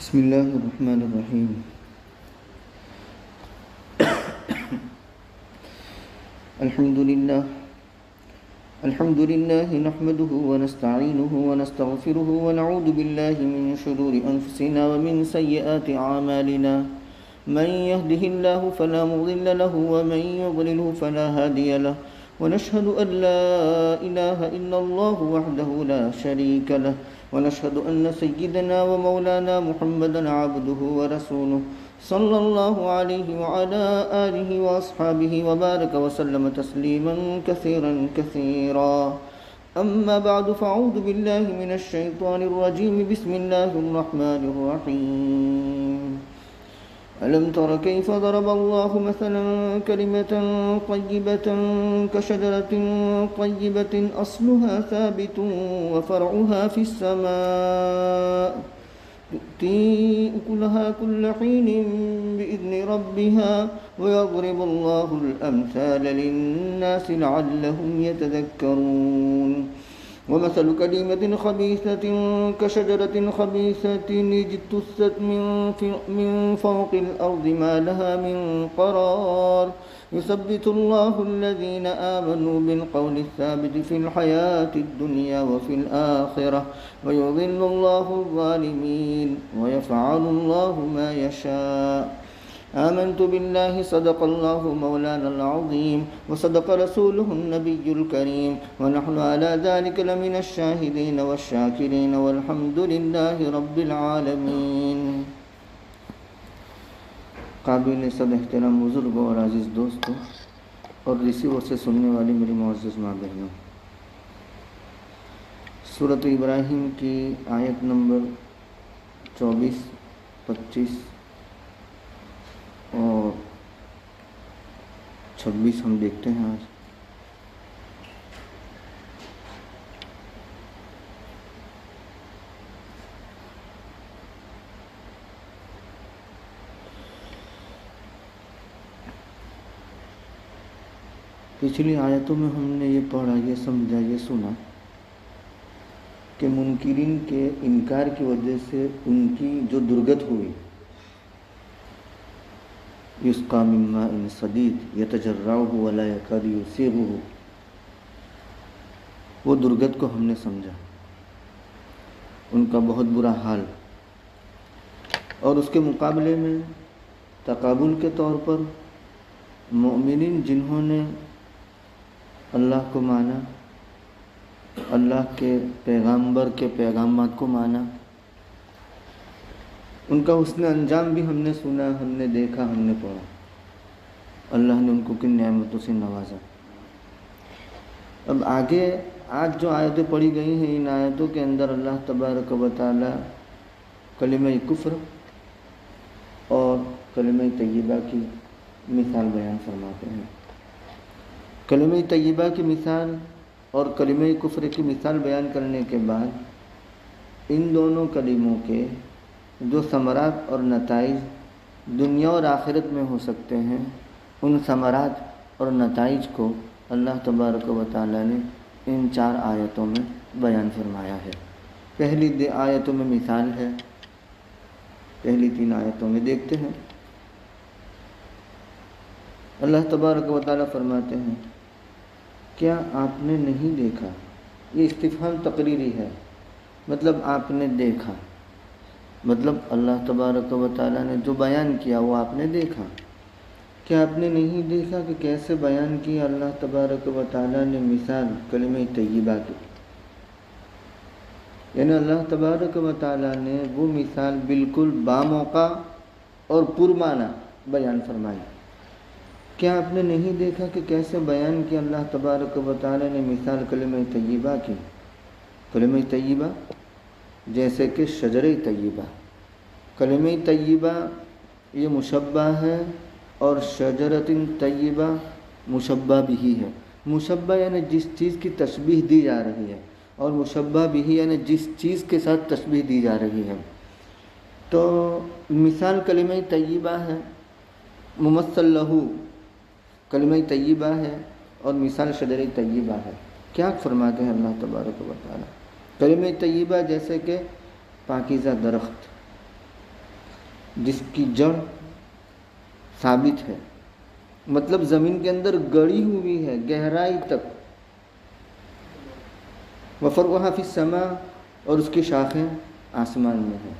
بسم الله الرحمن الرحيم. الحمد لله نحمده ونستعينه ونستغفره ونعوذ بالله من شرور أنفسنا ومن سيئات أعمالنا. من يهده الله فلا مضل له ومن يضلله فلا هادي له، ونشهد أن لا إله إلا الله وحده لا شريك له، ونشهد أن سيدنا ومولانا محمدا عبده ورسوله صلى الله عليه وعلى آله وأصحابه وبارك وسلم تسليما كثيرا كثيرا. أما بعد، فأعوذ بالله من الشيطان الرجيم. بسم الله الرحمن الرحيم. ألم تر كيف ضرب الله مثلا كلمة طيبة كشجرة طيبة أصلها ثابت وفرعها في السماء، تؤتي أكلها كل حين بإذن ربها، ويضرب الله الأمثال للناس لعلهم يتذكرون. ومثل كلمة خبيثة كشجرة خبيثة اجتثت من فوق الأرض ما لها من قرار، يثبت الله الذين آمنوا بالقول الثابت في الحياة الدنيا وفي الآخرة، ويضل الله الظالمين ويفعل الله ما يشاء. آمنت بالله، صدق الله مولانا العظيم، وصدق رسوله النبي الكريم، ونحن على ذلك لمن الشاهدين والشاكرين، والحمد لله رب العالمين. قابل صد احترام بزرگوں اور عزیز دوستوں اور ریسیور سے سننے والی میری معزز ماں بہنوں، سورۃ ابراہیم کی آیت نمبر 24، 25 اور 26 ہم دیکھتے ہیں آج. پچھلی آیتوں میں ہم نے یہ پڑھا، یہ سمجھا، یہ سنا کہ منکرین کے انکار کی وجہ سے ان کی جو درگت ہوئی، یسقی من ماء صدید یتجرعہ ولا یکاد یسیغہ، وہ درگت کو ہم نے سمجھا، ان کا بہت برا حال. اور اس کے مقابلے میں تقابل کے طور پر مومنین جنہوں نے اللہ کو مانا، اللہ کے پیغمبر کے پیغامات کو مانا، ان کا حسن انجام بھی ہم نے سنا، ہم نے دیکھا، ہم نے پڑھا. اللہ نے ان کو کن نعمتوں سے نوازا. اب آگے آج جو آیتیں پڑھی گئی ہیں، ان آیتوں کے اندر اللہ تبارک و تعالی کلمہ کفر اور کلمہ طیبہ کی مثال بیان فرماتے ہیں. کلمہ طیبہ کی مثال اور کلمہ کفر کی مثال بیان کرنے کے بعد ان دونوں کلموں کے جو ثمرات اور نتائج دنیا اور آخرت میں ہو سکتے ہیں، ان ثمرات اور نتائج کو اللہ تبارک و تعالی نے ان 4 آیتوں میں بیان فرمایا ہے. پہلی آیتوں میں مثال ہے، پہلی 3 آیتوں میں دیکھتے ہیں. اللہ تبارک و تعالی فرماتے ہیں، کیا آپ نے نہیں دیکھا؟ یہ استفہام تقریری ہے، مطلب آپ نے دیکھا، مطلب اللہ تبارک و تعالی نے جو بیان کیا وہ آپ نے دیکھا. کیا آپ نے نہیں دیکھا کہ کیسے بیان کیا اللہ تبارک و تعالی نے مثال کلمہ طیبہ کی؟ یعنی اللہ تبارک و تعالی نے وہ مثال بالکل باموقع اور پرمعنی بیان فرمائی. کیا آپ نے نہیں دیکھا کہ کیسے بیان کیا اللہ تبارک و تعالی نے مثال کلمہ طیبہ کی؟ کلمہ طیبہ جیسے کہ شجر طیبہ. کلمہ طیبہ یہ مشبہ ہے اور شجرۃ طیبہ مشبہ بھی ہے. مشبہ یعنی جس چیز کی تشبیہ دی جا رہی ہے، اور مشبہ بھی یعنی جس چیز کے ساتھ تشبیہ دی جا رہی ہے. تو مثال کلمہ طیبہ ہے، ممثل لہو کلمہ طیبہ ہے، اور مثال شجر طیبہ ہے. کیا فرماتے ہیں اللہ تبارک و تعالی؟ کلمہ طیبہ جیسے کہ پاکیزہ درخت، جس کی جڑ ثابت ہے، مطلب زمین کے اندر گڑی ہوئی ہے گہرائی تک، وفرعها فی السماء، اور اس کی شاخیں آسمان میں ہیں۔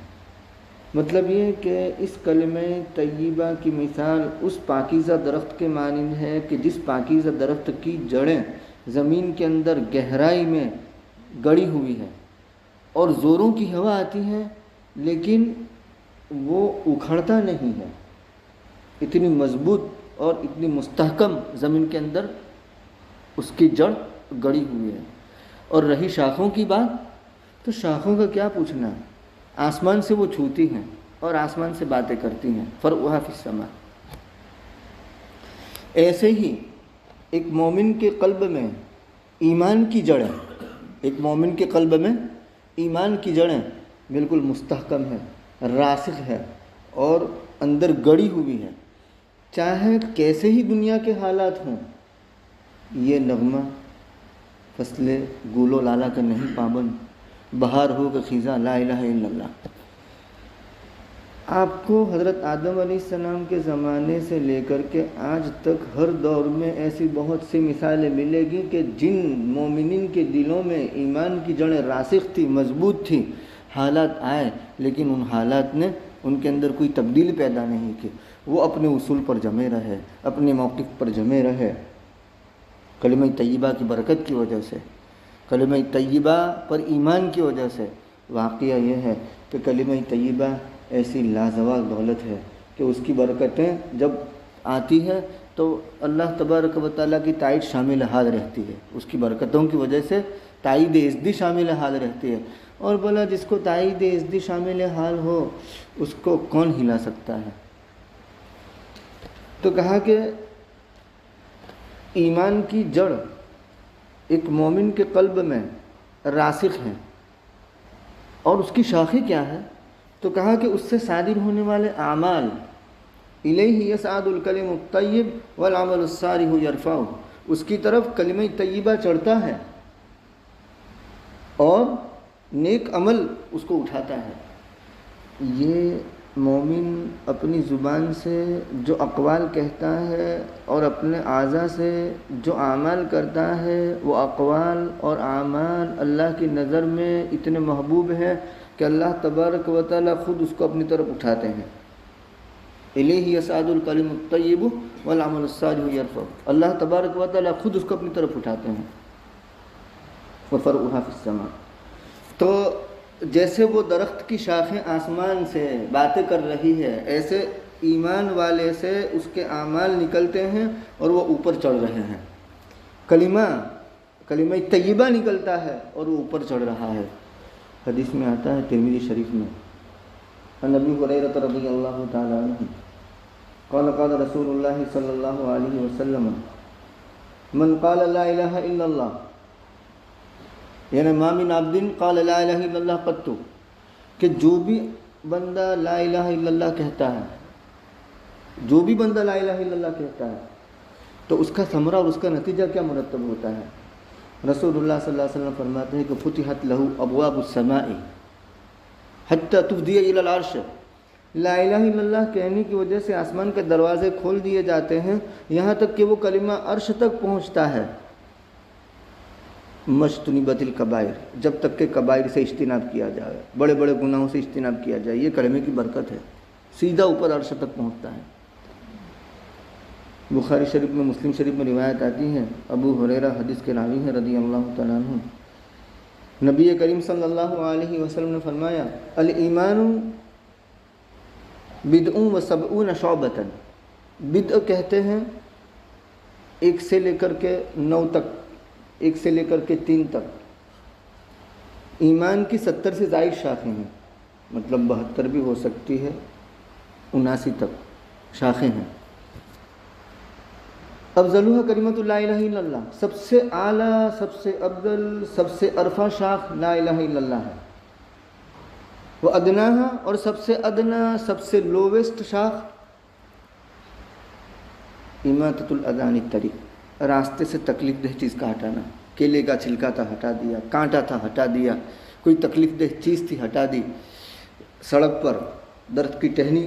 مطلب یہ کہ اس کلمہ طیبہ کی مثال اس پاکیزہ درخت کے مانند ہے کہ جس پاکیزہ درخت کی جڑیں زمین کے اندر گہرائی میں گڑی ہوئی ہے، اور زوروں کی ہوا آتی ہے لیکن وہ اکھڑتا نہیں ہے، اتنی مضبوط اور اتنی مستحکم زمین کے اندر اس کی جڑ گڑی ہوئی ہے۔ اور رہی شاخوں کی بات، تو شاخوں کا کیا پوچھنا، آسمان سے وہ چھوتی ہیں اور آسمان سے باتیں کرتی ہیں، فرعها فی السماء۔ ایسے ہی ایک مومن کے قلب میں ایمان کی جڑیں، ایک مومن کے قلب میں ایمان کی جڑیں بالکل مستحکم ہے، راسخ ہے اور اندر گڑی ہوئی ہے، چاہے کیسے ہی دنیا کے حالات ہوں۔ یہ نغمہ فصلیں گول و لالا کا نہیں پابند، بہار ہو کہ خزاں لا الہ الا اللہ۔ آپ کو حضرت آدم علیہ السلام کے زمانے سے لے کر کے آج تک ہر دور میں ایسی بہت سی مثالیں ملے گی کہ جن مومنین کے دلوں میں ایمان کی جڑیں راسخ تھی، مضبوط تھی، حالات آئے لیکن ان حالات نے ان کے اندر کوئی تبدیلی پیدا نہیں کی، وہ اپنے اصول پر جمے رہے، اپنے موقف پر جمے رہے، کلمہ طیبہ کی برکت کی وجہ سے، کلمہ طیبہ پر ایمان کی وجہ سے۔ واقعہ یہ ہے کہ کلمہ طیبہ ایسی لازوال دولت ہے کہ اس کی برکتیں جب آتی ہے تو اللہ تبارک و تعالیٰ کی تائید شامل حال رہتی ہے، اس کی برکتوں کی وجہ سے تائید ازدی شامل حال رہتی ہے، اور بولا جس کو تائید ازدی شامل حال ہو اس کو کون ہلا سکتا ہے۔ تو کہا کہ ایمان کی جڑ ایک مومن کے قلب میں راسخ ہے، اور اس کی شاخیں کیا ہے؟ تو کہا کہ اس سے صادر ہونے والے اعمال، الیہ یصعد الکلم الطیب والعمل الصالح یرفعہ، اس کی طرف کلمہ طیبہ چڑھتا ہے اور نیک عمل اس کو اٹھاتا ہے۔ یہ مومن اپنی زبان سے جو اقوال کہتا ہے اور اپنے اعضاء سے جو اعمال کرتا ہے، وہ اقوال اور اعمال اللہ کی نظر میں اتنے محبوب ہیں کہ اللہ تبارک و تعالیٰ خود اس کو اپنی طرف اٹھاتے ہیں۔ الیہ یصعد الکلم الطیب والعمل الصالح یرفعہ، اللہ تبارک و تعالیٰ خود اس کو اپنی طرف اٹھاتے ہیں۔ وفرعها فی السماء، تو جیسے وہ درخت کی شاخیں آسمان سے باتیں کر رہی ہے، ایسے ایمان والے سے اس کے اعمال نکلتے ہیں اور وہ اوپر چڑھ رہے ہیں، کلمہ طیبہ نکلتا ہے اور وہ اوپر چڑھ رہا ہے۔ حدیث میں آتا ہے ترمذی شریف میں، عن ابی ہریرہ رضی اللہ تعالی عنہ قال قال رسول اللہ صلی اللہ علیہ وسلم من قال لا الہ الا اللہ، یعنی ما من عبد قال لا الہ الا اللہ قط، کہ جو بھی بندہ لا الہ الا اللہ کہتا ہے، جو بھی بندہ لا الہ الا اللہ کہتا ہے تو اس کا ثمرہ اور اس کا نتیجہ کیا مرتب ہوتا ہے؟ رسول اللہ صلی اللہ علیہ وسلم فرماتے ہیں کہ فتحت لہ ابواب السماء حتی تفضی الی العرش، لا الہ الا اللہ کہنے کی وجہ سے آسمان کے دروازے کھول دیے جاتے ہیں یہاں تک کہ وہ کلمہ عرش تک پہنچتا ہے۔ مجتنبت الکبائر، جب تک کہ کبائر سے اجتناب کیا جائے، بڑے بڑے گناہوں سے اجتناب کیا جائے، یہ کلمے کی برکت ہے، سیدھا اوپر عرش تک پہنچتا ہے۔ بخاری شریف میں، مسلم شریف میں روایت آتی ہے، ابو ہریرہ حدیث کے راوی ہیں رضی اللہ تعالیٰ عنہ، نبی کریم صلی اللہ علیہ وسلم نے فرمایا الایمان بدء و سبعون شعبۃ، بدء کہتے ہیں 1 سے لے کر کے 9 تک، 1 سے لے کر کے 3 تک، ایمان کی 70 سے زائد شاخیں ہیں، مطلب 72 بھی ہو سکتی ہے، 79 تک شاخیں ہیں۔ افضلها کلمۃ لا الہ الا اللہ، سب سے اعلیٰ، سب سے افضل، سب سے ارفع شاخ لا الہ الا اللہ ہے۔ وہ ادناہا، اور سب سے ادنا، سب سے لوویسٹ شاخ اماطۃ الاذی عن الطریق، راستے سے تکلیف دہ چیز کا ہٹانا، کیلے کا چھلکا تھا ہٹا دیا، کانٹا تھا ہٹا دیا، کوئی تکلیف دہ چیز تھی ہٹا دی، سڑک پر درخت کی ٹہنی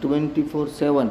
24/7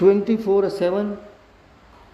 24/7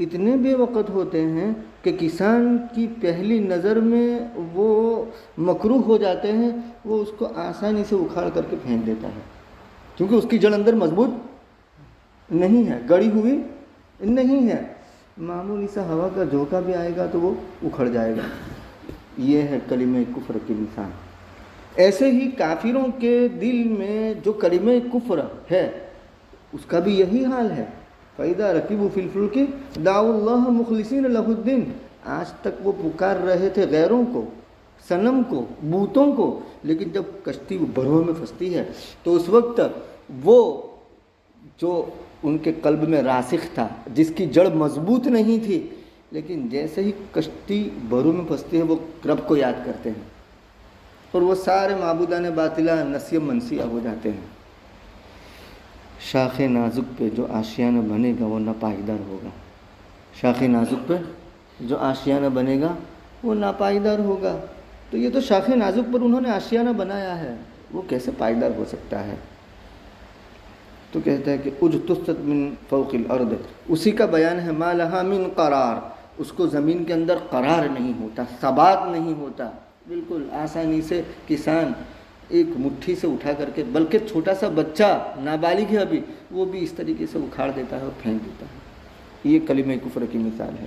اتنے بے وقت ہوتے ہیں کہ کسان کی پہلی نظر میں وہ مکروہ ہو جاتے ہیں، وہ اس کو آسانی سے اکھاڑ کر کے پھینک دیتا ہے، کیونکہ اس کی جڑ اندر مضبوط نہیں ہے، گڑی ہوئی نہیں ہے، معمولی سا ہوا کا جھونکا بھی آئے گا تو وہ اکھڑ جائے گا۔ یہ ہے کلمہ کفر کی مثال۔ ایسے ہی کافروں کے دل میں جو کلمہ کفر ہے اس کا بھی یہی حال ہے۔ فَإِذَا رَكِبُوا فِي الْفُلْكِ دَعَوُا اللَّهَ مُخْلِصِينَ لَهُ الدِّينَ، آج تک وہ پکار رہے تھے غیروں کو، صنم کو، بتوں کو، لیکن جب کشتی بھروں میں پھنستی ہے تو اس وقت وہ جو ان کے قلب میں راسخ تھا، جس کی جڑ مضبوط نہیں تھی، لیکن جیسے ہی کشتی بھروں میں پھنستی ہے وہ رب کو یاد کرتے ہیں اور وہ سارے معبودان باطلہ نسیہ منسیہ ہو جاتے ہیں۔ شاخ نازک پہ جو آشیانہ بنے گا وہ ناپائیدار ہوگا، شاخ نازک پہ جو آشیانہ بنے گا وہ ناپائیدار ہوگا۔ تو یہ تو شاخ نازک پر انہوں نے آشیانہ بنایا ہے، وہ کیسے پائیدار ہو سکتا ہے؟ تو کہتا ہے کہ اجتثت من فوق الارض، اسی کا بیان ہے ما لہا من قرار، اس کو زمین کے اندر قرار نہیں ہوتا، ثبات نہیں ہوتا، بالکل آسانی سے کسان ایک مٹھی سے اٹھا کر کے، بلکہ چھوٹا سا بچہ نابالغ ہے ابھی، وہ بھی اس طریقے سے اکھاڑ دیتا ہے اور پھینک دیتا ہے۔ یہ کلمہ کفر کی مثال ہے۔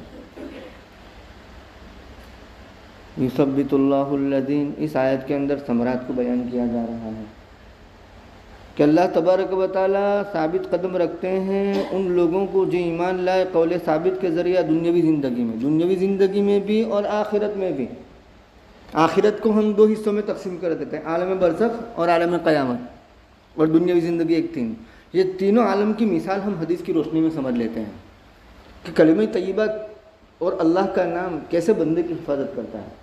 یثبت اللہ الذین، اس آیت کے اندر ثمرات کو بیان کیا جا رہا ہے کہ اللہ تبارک و تعالیٰ ثابت قدم رکھتے ہیں ان لوگوں کو جو ایمان لائے قول ثابت کے ذریعہ دنیاوی زندگی میں بھی اور آخرت میں بھی۔ آخرت کو ہم دو حصوں میں تقسیم کر دیتے ہیں، عالم برزخ اور عالم قیامت، اور دنیاوی زندگی ایک تین۔ یہ تینوں عالم کی مثال ہم حدیث کی روشنی میں سمجھ لیتے ہیں کہ کلمہ طیبہ اور اللہ کا نام کیسے بندے کی حفاظت کرتا ہے۔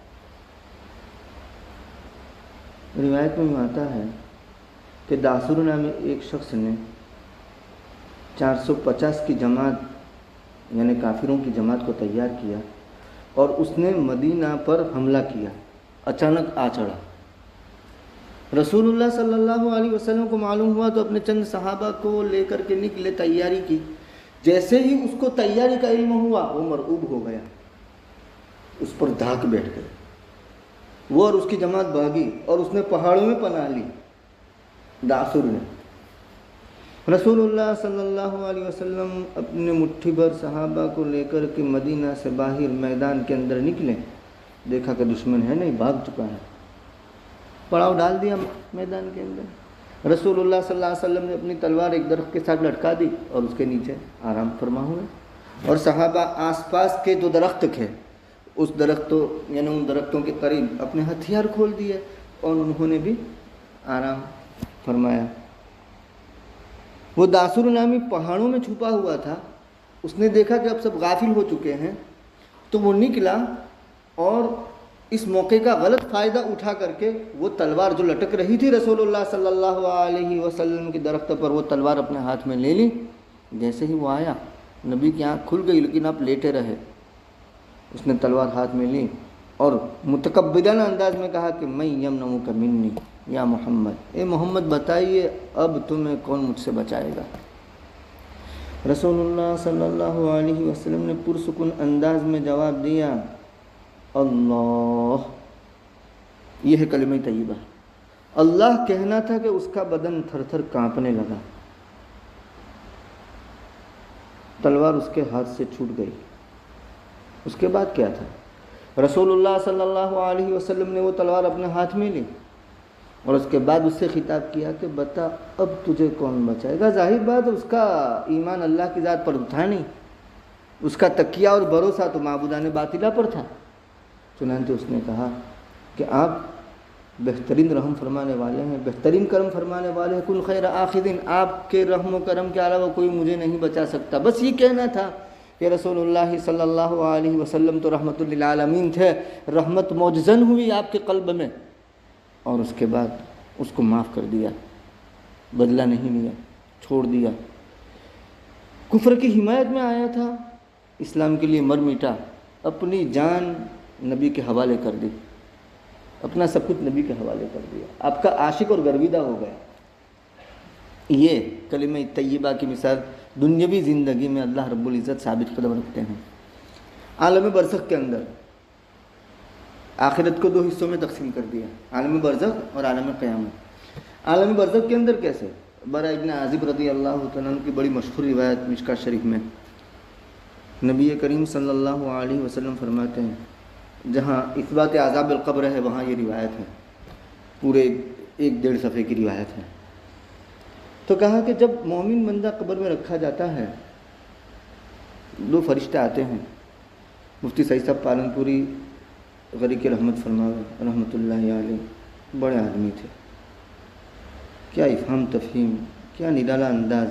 روایت میں آتا ہے کہ داسور نامی ایک شخص نے 450 کی جماعت یعنی کافروں کی جماعت کو تیار کیا اور اس نے مدینہ پر حملہ کیا، اچانک آ چڑھا۔ رسول اللہ صلی اللہ علیہ وسلم کو معلوم ہوا تو اپنے چند صحابہ کو لے کر کے نکلے، تیاری کی۔ جیسے ہی اس کو تیاری کا علم ہوا وہ مرعوب ہو گیا، اس پر دھاک بیٹھ گئے، وہ اور اس کی جماعت بھاگی اور اس نے پہاڑوں میں پناہ لی۔ داسور نے، رسول اللہ صلی اللہ علیہ وسلم اپنے مٹھی بھر صحابہ کو لے کر کے مدینہ سے باہر میدان کے اندر نکلے، دیکھا کہ دشمن ہے نہیں، بھاگ چکا ہے، پڑاؤ ڈال دیا میدان کے اندر۔ رسول اللہ صلی اللہ علیہ وسلم نے اپنی تلوار ایک درخت کے ساتھ لٹکا دی اور اس کے نیچے آرام فرما ہوئے، اور صحابہ آس پاس کے جو درخت تھے اس درختوں یعنی ان درختوں کے قریب اپنے ہتھیار کھول دیے اور انہوں نے بھی آرام فرمایا۔ وہ داسور نامی پہاڑوں میں چھپا ہوا تھا، اس نے دیکھا کہ اب سب غافل ہو چکے ہیں تو وہ نکلا اور اس موقع کا غلط فائدہ اٹھا کر کے وہ تلوار جو لٹک رہی تھی رسول اللہ صلی اللہ علیہ وسلم کی درخت پر، وہ تلوار اپنے ہاتھ میں لے لی۔ جیسے ہی وہ آیا نبی کی آنکھ کھل گئی لیکن آپ لیٹے رہے۔ اس نے تلوار ہاتھ میں لی اور متکبرانہ انداز میں کہا کہ میں یمنعک منی یا محمد، اے محمد بتائیے اب تمہیں کون مجھ سے بچائے گا؟ رسول اللہ صلی اللہ علیہ وسلم نے پرسکون انداز میں جواب دیا، اللہ۔ یہ ہے کلمہ طیبہ، اللہ کہنا تھا کہ اس کا بدن تھر تھر کانپنے لگا، تلوار اس کے ہاتھ سے چھوٹ گئی۔ اس کے بعد کیا تھا؟ رسول اللہ صلی اللہ علیہ وسلم نے وہ تلوار اپنے ہاتھ میں لی اور اس کے بعد اس سے خطاب کیا کہ بتا اب تجھے کون بچائے گا؟ ظاہر بات اس کا ایمان اللہ کی ذات پر تھا نہیں، اس کا تکیہ اور بھروسہ تو معبودان باطلہ پر تھا۔ چنانچہ اس نے کہا کہ آپ بہترین رحم فرمانے والے ہیں، بہترین کرم فرمانے والے ہیں، کل خیر آخذین، آپ کے رحم و کرم کے علاوہ کوئی مجھے نہیں بچا سکتا۔ بس یہ کہنا تھا کہ رسول اللہ صلی اللہ علیہ وسلم تو رحمت للعالمین تھے، رحمت موجزن ہوئی آپ کے قلب میں، اور اس کے بعد اس کو معاف کر دیا، بدلہ نہیں لیا، چھوڑ دیا۔ کفر کی حمایت میں آیا تھا، اسلام کے لیے مر میٹا، اپنی جان نبی کے حوالے کر دی، اپنا سب کچھ نبی کے حوالے کر دیا، آپ کا عاشق اور گرویدہ ہو گیا۔ یہ کلمہ طیبہ کی مثال دنیاوی زندگی میں اللہ رب العزت ثابت قدم رکھتے ہیں. عالم برزخ کے اندر آخرت کو 2 حصوں میں تقسیم کر دیا، عالم برزخ اور عالم قیامت. عالم برزخ کے اندر کیسے؟ برا ابن عازب رضی اللہ تعالیٰ عنہ کی بڑی مشہور روایت مشکاۃ شریف میں نبی کریم صلی اللہ علیہ وسلم فرماتے ہیں، جہاں اثبات عذاب القبر ہے وہاں یہ روایت ہے، پورے 1-1.5 صفحے کی روایت ہے. تو کہا کہ جب مومن بندہ قبر میں رکھا جاتا ہے 2 فرشتے آتے ہیں. مفتی سعید صاحب پالنپوری غریق رحمت فرماوے رحمۃ اللہ علیہ بڑے آدمی تھے. کیا افہام تفہیم، کیا نرالا انداز.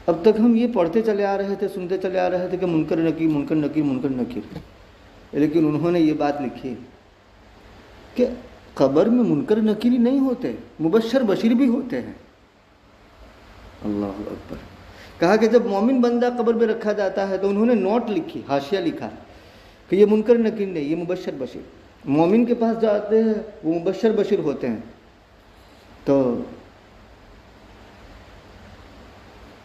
اب تک ہم یہ پڑھتے چلے آ رہے تھے، سنتے چلے آ رہے تھے کہ منکر نکیر منکر نکیر منکر نکیر، لیکن انہوں نے یہ بات لکھی کہ قبر میں منکر نکیر نہیں ہوتے، مبشر بشیر بھی ہوتے ہیں. اللہ اکبر. کہا کہ جب مومن بندہ قبر میں رکھا جاتا ہے تو انہوں نے نوٹ لکھی، حاشیہ لکھا کہ یہ منکر نکیر نہیں، یہ مبشر بشیر. مومن کے پاس جاتے ہیں وہ مبشر بشیر ہوتے ہیں. تو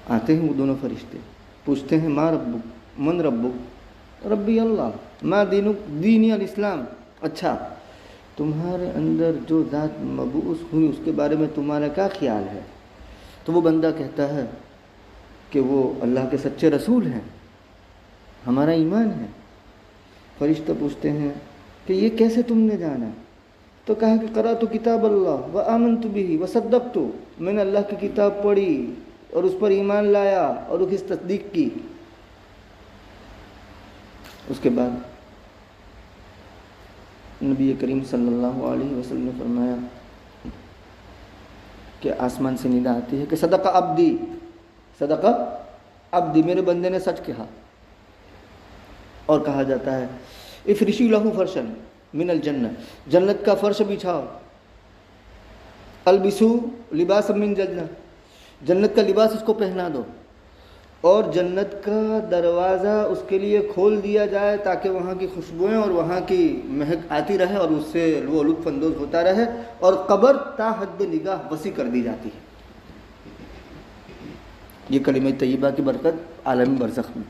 آتے ہیں وہ دونوں فرشتے، پوچھتے ہیں ما ربک، من ربک؟ ربی اللہ. ما دینک؟ دینی الاسلام. اچھا تمہارے اندر جو ذات مبعوث ہوئی اس کے بارے میں تمہارا کیا خیال ہے؟ تو وہ بندہ کہتا ہے کہ وہ اللہ کے سچے رسول ہیں، ہمارا ایمان ہے. فرشتہ پوچھتے ہیں کہ یہ کیسے تم نے جانا؟ تو کہا کہ قرأت کتاب اللہ وآمنت بہ وصدقت، میں نے اللہ کی کتاب پڑھی اور اس پر ایمان لایا اور اس کی تصدیق کی. اس کے بعد نبی کریم صلی اللہ علیہ وسلم نے فرمایا کہ آسمان سے ندا آتی ہے کہ صدق عبدی، صدق عبدی، میرے بندے نے سچ کہا. اور کہا جاتا ہے افرشی لہو فرشن من الجنہ، جنت کا فرش بچھاؤ. البسو لباس من جنہ، جنت کا لباس اس کو پہنا دو. اور جنت کا دروازہ اس کے لیے کھول دیا جائے تاکہ وہاں کی خوشبوئیں اور وہاں کی مہک آتی رہے اور اس سے وہ لطف اندوز ہوتا رہے. اور قبر تا حد نگاہ وسیع کر دی جاتی ہے. یہ کلمہ طیبہ کی برکت عالم برزخ میں.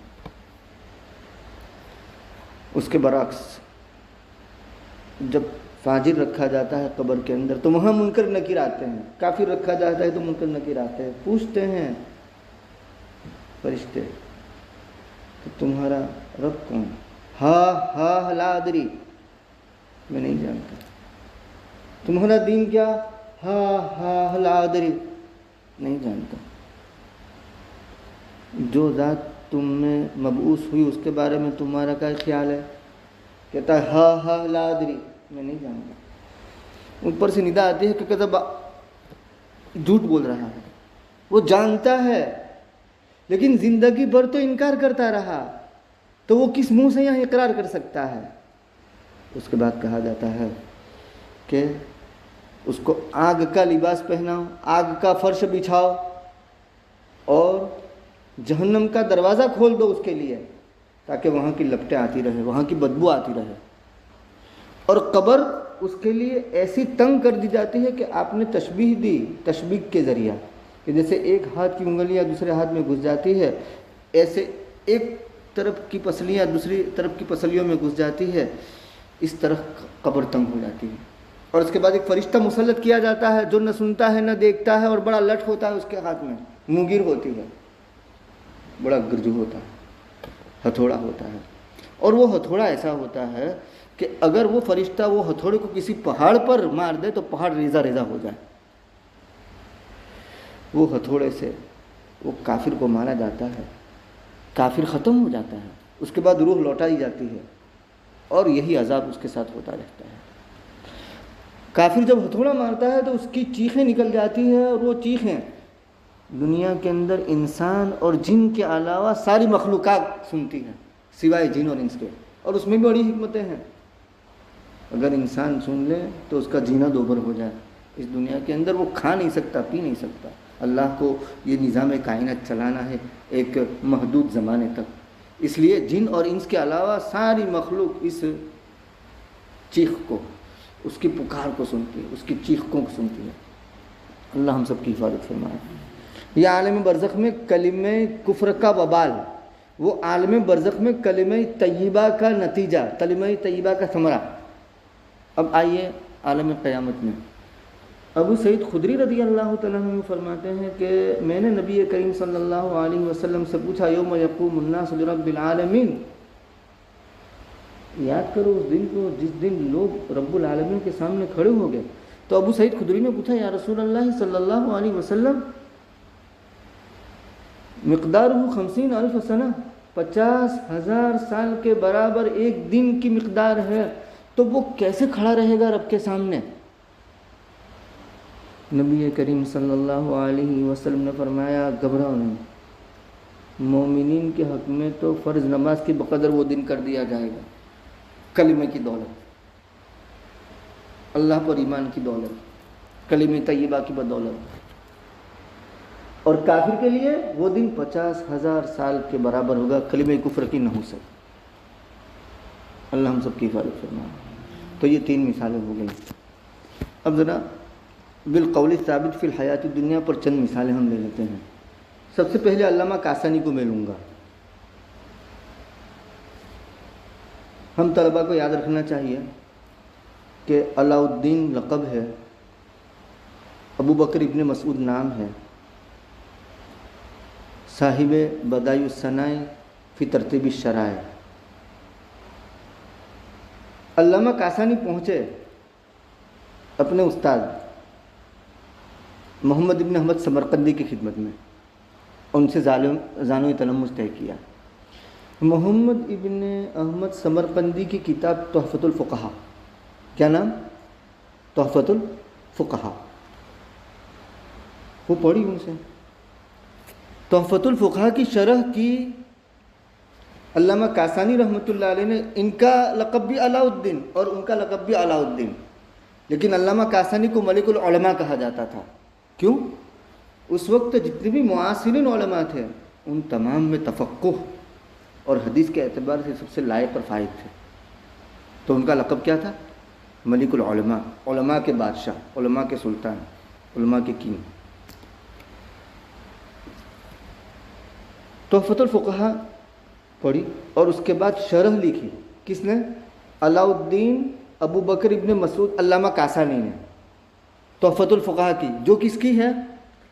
اس کے برعکس جب فاجر رکھا جاتا ہے قبر کے اندر تو وہاں منکر نکیر آتے ہیں. کافر رکھا جاتا ہے تو منکر نکیر آتے ہیں. پوچھتے ہیں فرشتے کہ تمہارا رب کون؟ ہا لا ادری، میں نہیں جانتا. تمہارا دین کیا؟ ہا لا ادری، نہیں جانتا. جو ذات تم میں مبعوث ہوئی اس کے بارے میں تمہارا کیا خیال ہے؟ کہتا ہے ہا لا ادری، میں نہیں جانتا. اوپر سے ندا آتی ہے کہ کذب، جھوٹ بول رہا ہے. وہ جانتا ہے لیکن زندگی بھر تو انکار کرتا رہا، تو وہ کس منہ سے یہاں اقرار کر سکتا ہے؟ اس کے بعد کہا جاتا ہے کہ اس کو آگ کا لباس پہناؤ، آگ کا فرش بچھاؤ اور جہنم کا دروازہ کھول دو اس کے لیے تاکہ وہاں کی لپٹیں آتی رہے، وہاں کی بدبو آتی رہے. اور قبر اس کے لیے ایسی تنگ کر دی جاتی ہے کہ آپ نے تشبیہ دی، تشبیہ کے ذریعہ، کہ جیسے ایک ہاتھ کی انگلیاں دوسرے ہاتھ میں گھس جاتی ہے، ایسے ایک طرف کی پسلیاں دوسری طرف کی پسلیوں میں گھس جاتی ہے. اس طرح قبر تنگ ہو جاتی ہے. اور اس کے بعد ایک فرشتہ مسلط کیا جاتا ہے جو نہ سنتا ہے نہ دیکھتا ہے اور بڑا لٹ ہوتا ہے اس کے ہاتھ میں، منگیر ہوتی ہے، بڑا گرجو ہوتا ہے، ہتھوڑا ہوتا ہے. اور وہ ہتھوڑا ایسا ہوتا ہے کہ اگر وہ فرشتہ وہ ہتھوڑے کو کسی پہاڑ پر مار دے تو پہاڑ ریزہ ریزہ ہو جائے. وہ ہتھوڑے سے وہ کافر کو مارا جاتا ہے، کافر ختم ہو جاتا ہے، اس کے بعد روح لوٹائی جاتی ہے اور یہی عذاب اس کے ساتھ ہوتا رہتا ہے. کافر جب ہتھوڑا مارتا ہے تو اس کی چیخیں نکل جاتی ہیں اور وہ چیخیں دنیا کے اندر انسان اور جن کے علاوہ ساری مخلوقات سنتی ہیں سوائے جن اور انس کے. اور اس میں بھی بڑی حکمتیں ہیں. اگر انسان سن لے تو اس کا جینا دوبر ہو جائے. اس دنیا کے اندر وہ کھا نہیں سکتا، پی نہیں سکتا. اللہ کو یہ نظام کائنات چلانا ہے ایک محدود زمانے تک. اس لیے جن اور انس کے علاوہ ساری مخلوق اس چیخ کو، اس کی پکار کو سنتی ہے، اس کی چیخوں کو سنتی ہے. اللہ ہم سب کی حفاظت فرمائے. یہ عالم برزخ میں کلمہ کفر کا وبال، وہ عالم برزخ میں کلمہ طیبہ کا نتیجہ، کلمہ طیبہ کا ثمرہ۔ اب آئیے عالم قیامت میں، ابو سعید خدری رضی اللہ تعالیٰ عنہ فرماتے ہیں کہ میں نے نبی کریم صلی اللہ علیہ وسلم سے پوچھا یوم یقوم الناس لرب العالمین، یاد کرو اس دن کو جس دن لوگ رب العالمین کے سامنے کھڑے ہو گئے۔ تو ابو سعید خدری نے پوچھا یا رسول اللہ صلی اللہ علیہ وسلم مقدارہ 50,000 سنہ، 50,000 سال کے برابر ایک دن کی مقدار ہے، تو وہ کیسے کھڑا رہے گا رب کے سامنے؟ نبی کریم صلی اللہ علیہ وسلم نے فرمایا گھبراؤ نہیں، مومنین کے حق میں تو فرض نماز کے بقدر وہ دن کر دیا جائے گا، کلمے کی دولت، اللہ پر ایمان کی دولت، کلمہ طیبہ کی بدولت۔ اور کافر کے لیے وہ دن 50,000 سال کے برابر ہوگا کلمہ کفر کی نحوست۔ اللہ ہم سب کی حفاظت فرمائے۔ تو یہ 3 مثالیں ہو گئیں۔ اب ذرا بالقول ثابت فی الحیات دنیا پر چند مثالیں ہم لے لیتے ہیں۔ سب سے پہلے علامہ کاسانی کو میں لوں گا۔ ہم طلباء کو یاد رکھنا چاہیے کہ علاء الدین لقب ہے، ابو بکر ابن مسعود نام ہے، صاحب بدائع الصنائع فی ترتیب الشرائع۔ علامہ کاسانی پہنچے اپنے استاد محمد ابن احمد سمرقندی کی خدمت میں، ان سے زانو تلمذ طے کیا۔ محمد ابن احمد سمرقندی کی کتاب تحفۃ الفقہاء، کیا نام؟ تحفۃ الفقہاء، وہ پڑھی ان سے۔ تحفۃ الفقہاء کی شرح کی علامہ کاسانی رحمۃ اللہ علیہ نے، ان کا لقب بھی علاء الدین اور ان کا لقب بھی علاء الدین، لیکن علامہ کاسانی کو ملک العلماء کہا جاتا تھا۔ کیوں؟ اس وقت جتنے بھی معاصرین علماء تھے ان تمام میں تفقہ اور حدیث کے اعتبار سے سب سے لائق اور فائد تھے، تو ان کا لقب کیا تھا؟ ملک العلماء، علماء کے بادشاہ، علماء کے سلطان، علماء کے کنگ۔ تحفۃ الفقہاء پڑھی اور اس کے بعد شرح لکھی، کس نے؟ علاء الدین ابو بکر ابن مسعود علامہ کاسانی نے تحفۃ الفقہاء کی، جو کس کی ہے؟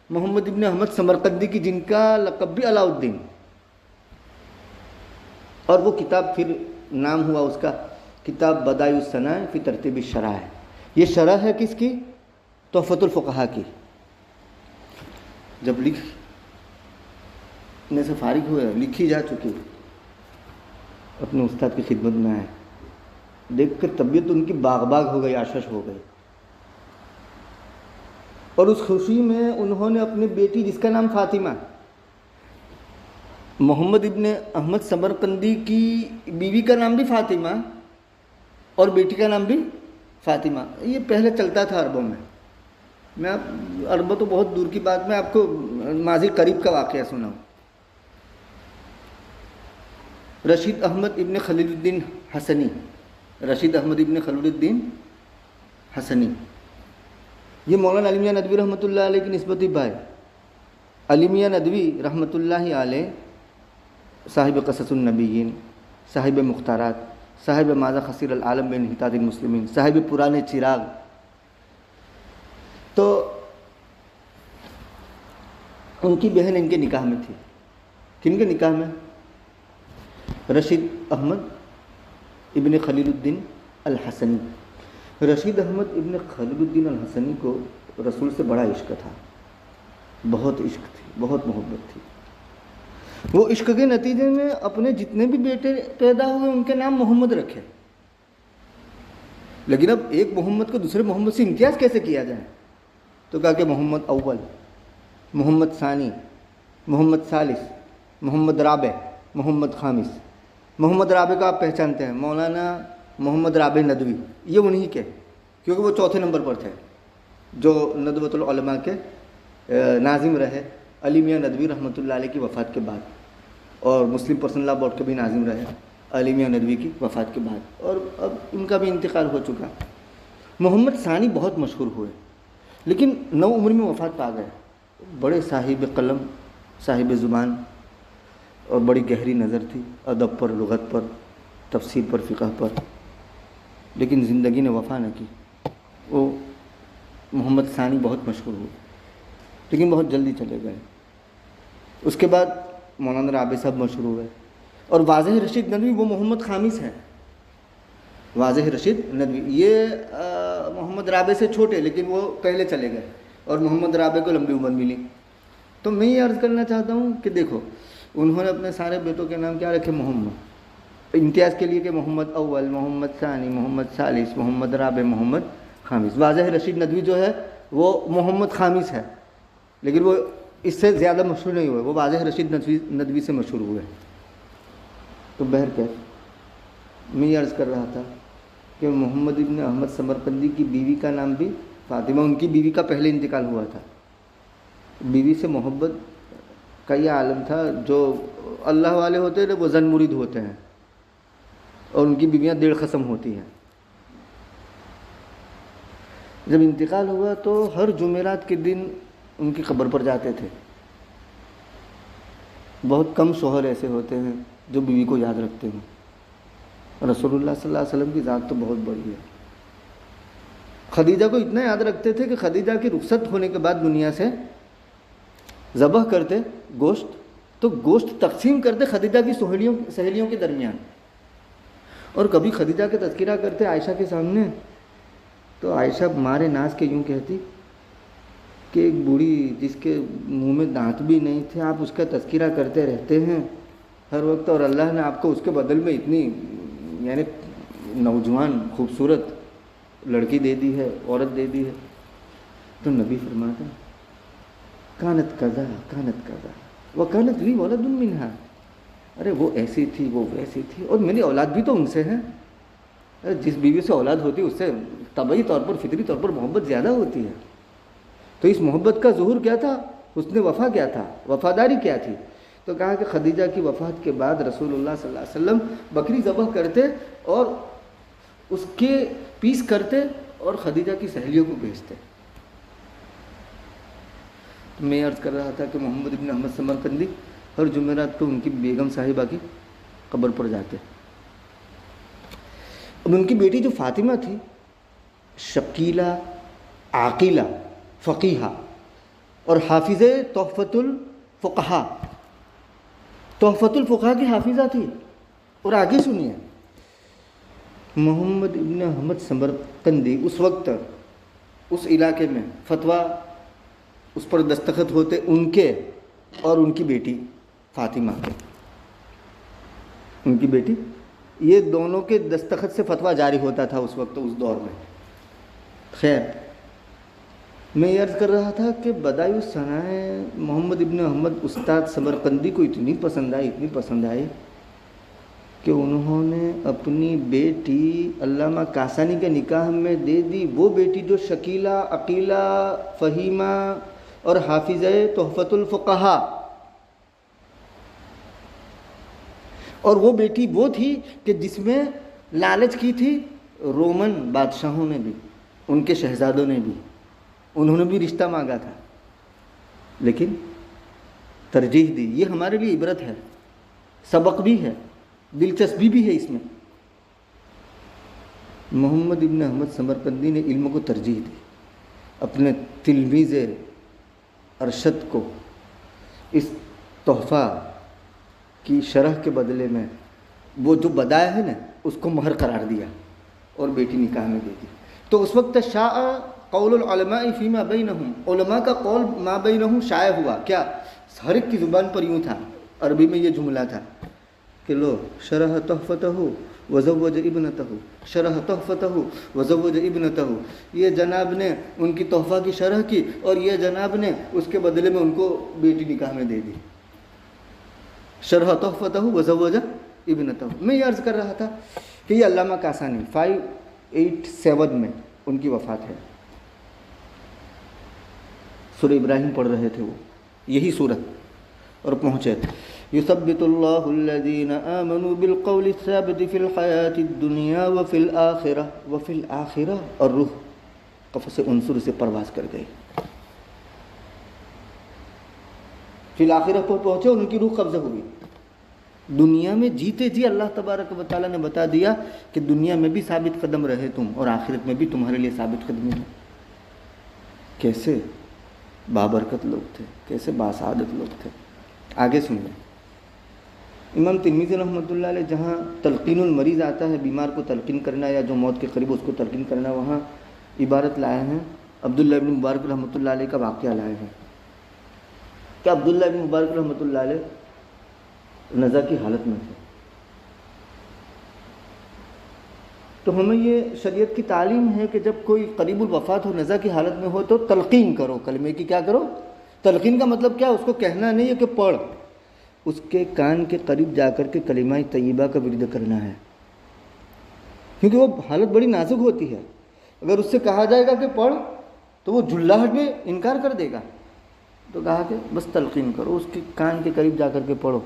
محمد ابن احمد سمرقندی کی، جن کا لقب بھی علاء الدین۔ اور وہ کتاب پھر نام ہوا اس کا کتاب بدائع الصنائع فی ترتیب الشرائع۔ یہ شرح ہے کس کی؟ تحفۃ الفقہاء کی۔ جب لکھنے سے فارغ ہوئے، لکھی جا چکی، اپنے استاد کی خدمت میں آئے، دیکھ کر طبیعت ان کی باغ باغ ہو گئی، آشش ہو گئی، اور اس خوشی میں انہوں نے اپنی بیٹی جس کا نام فاطمہ، محمد ابن احمد سمرقندی کی بیوی کا نام بھی فاطمہ اور بیٹی کا نام بھی فاطمہ، یہ پہلے چلتا تھا عربوں میں عربوں تو بہت دور کی بات، میں آپ کو ماضی قریب کا واقعہ سناؤں۔ رشید احمد ابن خلیل الدین حسنی، رشید احمد ابن خلیل الدین حسنی، یہ مولانا علی میاں ندوی رحمۃ اللہ علیہ کی نسبتی بھائی۔ علی میاں ندوی رحمۃ اللہ علیہ صاحب قصص النبیین، صاحب مختارات، صاحب ماذا خسر العالم بین انحطاط المسلمین، صاحب پرانے چراغ۔ تو ان کی بہن ان کے نکاح میں تھی۔ کن کے نکاح میں؟ رشید احمد ابن خلیل الدین الحسنی۔ رشید احمد ابن خلیل الدین الحسنی کو رسول سے بڑا عشق تھا، بہت عشق تھی، بہت محبت تھی۔ وہ عشق کے نتیجے میں اپنے جتنے بھی بیٹے پیدا ہوئے ان کے نام محمد رکھے، لیکن اب ایک محمد کو دوسرے محمد سے امتیاز کیسے کیا جائے؟ تو کہا کہ محمد اول، محمد ثانی، محمد ثالث، محمد رابع، محمد خامس۔ محمد رابع کا آپ پہچانتے ہیں، مولانا محمد رابع ندوی، یہ انہی کے، کیونکہ وہ چوتھے نمبر پر تھے جو ندوۃ العلماء کے ناظم رہے علی میاں ندوی رحمۃ اللہ علیہ کی وفات کے بعد، اور مسلم پرسنل لا بورڈ کے بھی ناظم رہے علی میاں ندوی کی وفات کے بعد، اور اب ان کا بھی انتقال ہو چکا۔ محمد ثانی بہت مشہور ہوئے، لیکن نو عمر میں وفات پا گئے، بڑے صاحب قلم، صاحب زبان، اور بڑی گہری نظر تھی ادب پر، لغت پر، تفسیر پر، فقہ پر، لیکن زندگی نے وفا نہ کی۔ وہ محمد ثانی بہت مشہور ہوئے، لیکن بہت جلدی چلے گئے۔ اس کے بعد مولانا رابع صاحب مشہور ہوئے، اور واضح رشید ندوی وہ محمد خامس ہیں۔ واضح رشید ندوی یہ محمد رابع سے چھوٹے، لیکن وہ پہلے چلے گئے، اور محمد رابع کو لمبی عمر ملی۔ تو میں یہ عرض کرنا چاہتا ہوں کہ دیکھو، انہوں نے اپنے سارے بیٹوں کے نام کیا رکھے؟ محمد، امتیاز کے لیے کہ محمد اول، محمد ثانی، محمد ثالث، محمد رابع، محمد خامس۔ واضح رشید ندوی جو ہے وہ محمد خامس ہے، لیکن وہ اس سے زیادہ مشہور نہیں ہوئے، وہ واضح رشید ندوی سے مشہور ہوئے۔ تو بہرکیف میں یہ عرض کر رہا تھا کہ محمد ابن احمد سمرقندی کی بیوی کا نام بھی فاطمہ، ان کی بیوی کا پہلے انتقال ہوا تھا۔ بیوی سے محبت کا یہ عالم تھا، جو اللہ والے ہوتے ہیں وہ زن مرید ہوتے ہیں، اور ان کی بیویاں 1.5 قسم ہوتی ہیں۔ جب انتقال ہوا تو ہر جمعرات کے دن ان کی قبر پر جاتے تھے۔ بہت کم شوہر ایسے ہوتے ہیں جو بیوی کو یاد رکھتے ہیں۔ رسول اللہ صلی اللہ علیہ وسلم کی ذات تو بہت بڑی ہے۔ خدیجہ کو اتنا یاد رکھتے تھے کہ خدیجہ کی رخصت ہونے کے بعد دنیا سے ذبح کرتے گوشت، تو گوشت تقسیم کرتے خدیجہ کی سہیلیوں کے درمیان، اور کبھی خدیجہ کا تذکرہ کرتے عائشہ کے سامنے، تو عائشہ مارے ناز کے یوں کہتی کہ ایک بوڑھی جس کے منہ میں دانت بھی نہیں تھے، آپ اس کا تذکرہ کرتے رہتے ہیں ہر وقت، اور اللہ نے آپ کو اس کے بدل میں اتنی یعنی نوجوان خوبصورت لڑکی دے دی ہے، عورت دے دی ہے۔ تو نبی فرماتا کانت قضا کانت قضا وکانت لی ولد منہا، ارے وہ ایسی تھی، وہ ویسی تھی، اور میری اولاد بھی تو ان سے ہے۔ جس بیوی سے اولاد ہوتی ہے اس سے طبعی طور پر، فطری طور پر محبت زیادہ ہوتی ہے۔ تو اس محبت کا ظہور کیا تھا؟ حسن وفا کیا تھا؟ وفاداری کیا تھی؟ تو کہا کہ خدیجہ کی وفات کے بعد رسول اللہ صلی اللہ علیہ وسلم بکری ذبح کرتے اور اس کے پیس کرتے اور خدیجہ کی سہیلیوں کو بھیجتے۔ میں عرض کر رہا تھا کہ محمد ابن احمد سمرقندی ہر جمعرات کو ان کی بیگم صاحبہ کی قبر پر جاتے۔ اب ان کی بیٹی جو فاطمہ تھی، شکیلہ، عاقلہ، فقیہہ اور حافظ تحفۃ الفقہاء، تحفۃ الفقہاء کی حافظہ تھی۔ اور آگے سنیے، محمد ابن احمد سمرقندی اس وقت اس علاقے میں فتویٰ اس پر دستخط ہوتے ان کے اور ان کی بیٹی فاطمہ کے، ان کی بیٹی، یہ دونوں کے دستخط سے فتویٰ جاری ہوتا تھا اس وقت، اس دور میں۔ خیر، میں یہ عرض کر رہا تھا کہ بدائع الثناء محمد ابن احمد استاد سمرقندی کو اتنی پسند آئی کہ انہوں نے اپنی بیٹی علامہ کاسانی کے نکاح میں دے دی، وہ بیٹی جو شکیلہ، عقیلہ، فہیمہ اور حافظہ تحفۃ الفقہاء، اور وہ بیٹی وہ تھی کہ جس میں لالچ کی تھی رومن بادشاہوں نے بھی، ان کے شہزادوں نے بھی، انہوں نے بھی رشتہ مانگا تھا، لیکن ترجیح دی۔ یہ ہمارے لیے عبرت ہے، سبق بھی ہے، دلچسپی بھی ہے اس میں۔ محمد ابن احمد سمرقندی نے علم کو ترجیح دی، اپنے تلمیذ ارشد کو اس تحفہ کی شرح کے بدلے میں وہ جو بدائع ہے نا اس کو مہر قرار دیا اور بیٹی نکاح میں دے دی۔ تو اس وقت شاء قول العلماء فیما بینہم، علماء کا قول ما بینہم شائع ہوا، کیا ہر ایک کی زبان پر یوں تھا، عربی میں یہ جملہ تھا کہ لو شرح تحفتہ وزوج ابنتہ، شرح تحفتہ وزوج ابنتہ، یہ جناب نے ان کی تحفہ کی شرح کی اور یہ جناب نے اس کے بدلے میں ان کو بیٹی نکاح میں دے دی۔ شرح تحفتہ وزوج ابنتہ۔ میں یہ عرض کر رہا تھا کہ یہ علامہ کاسانی 587 میں ان کی وفات ہے۔ سورہ ابراہیم پڑھ رہے تھے وہ، یہی سورت، اور پہنچے یثبت اللہ الذین آمنوا بالقول الثابت فی الحیاۃ الدنیا وفی الآخرہ، اور روح قفس عنصر سے پرواز کر گئی۔ فی الآخرہ پر پہنچے اور ان کی روح قبضہ ہوئی. دنیا میں جیتے جی اللہ تبارک و تعالیٰ نے بتا دیا کہ دنیا میں بھی ثابت قدم رہے تم اور آخرت میں بھی تمہارے لیے ثابت قدمی ہے. کیسے بابرکت لوگ تھے، کیسے باسعادت لوگ تھے. آگے سنیں. امام ترمذی رحمۃ اللہ علیہ جہاں تلقین المریض آتا ہے، بیمار کو تلقین کرنا یا جو موت کے قریب اس کو تلقین کرنا، وہاں عبارت لائے ہیں عبداللہ ابن مبارک رحمۃ اللہ علیہ کا واقعہ لائے ہیں کہ عبداللہ ابن مبارک رحمۃ اللہ علیہ نزع کی حالت میں تھے. تو ہمیں یہ شریعت کی تعلیم ہے کہ جب کوئی قریب الوفات ہو، نزع کی حالت میں ہو، تو تلقین کرو، کلمے کی کیا کرو، تلقین کا مطلب کیا، اس کو کہنا نہیں ہے کہ پڑھ، اس کے کان کے قریب جا کر کے کلمہ طیبہ کا ورد کرنا ہے، کیونکہ وہ حالت بڑی نازک ہوتی ہے. اگر اس سے کہا جائے گا کہ پڑھ تو وہ جھلاہٹ میں انکار کر دے گا. تو کہا کہ بس تلقین کرو، اس کے کان کے قریب جا کر کے پڑھو.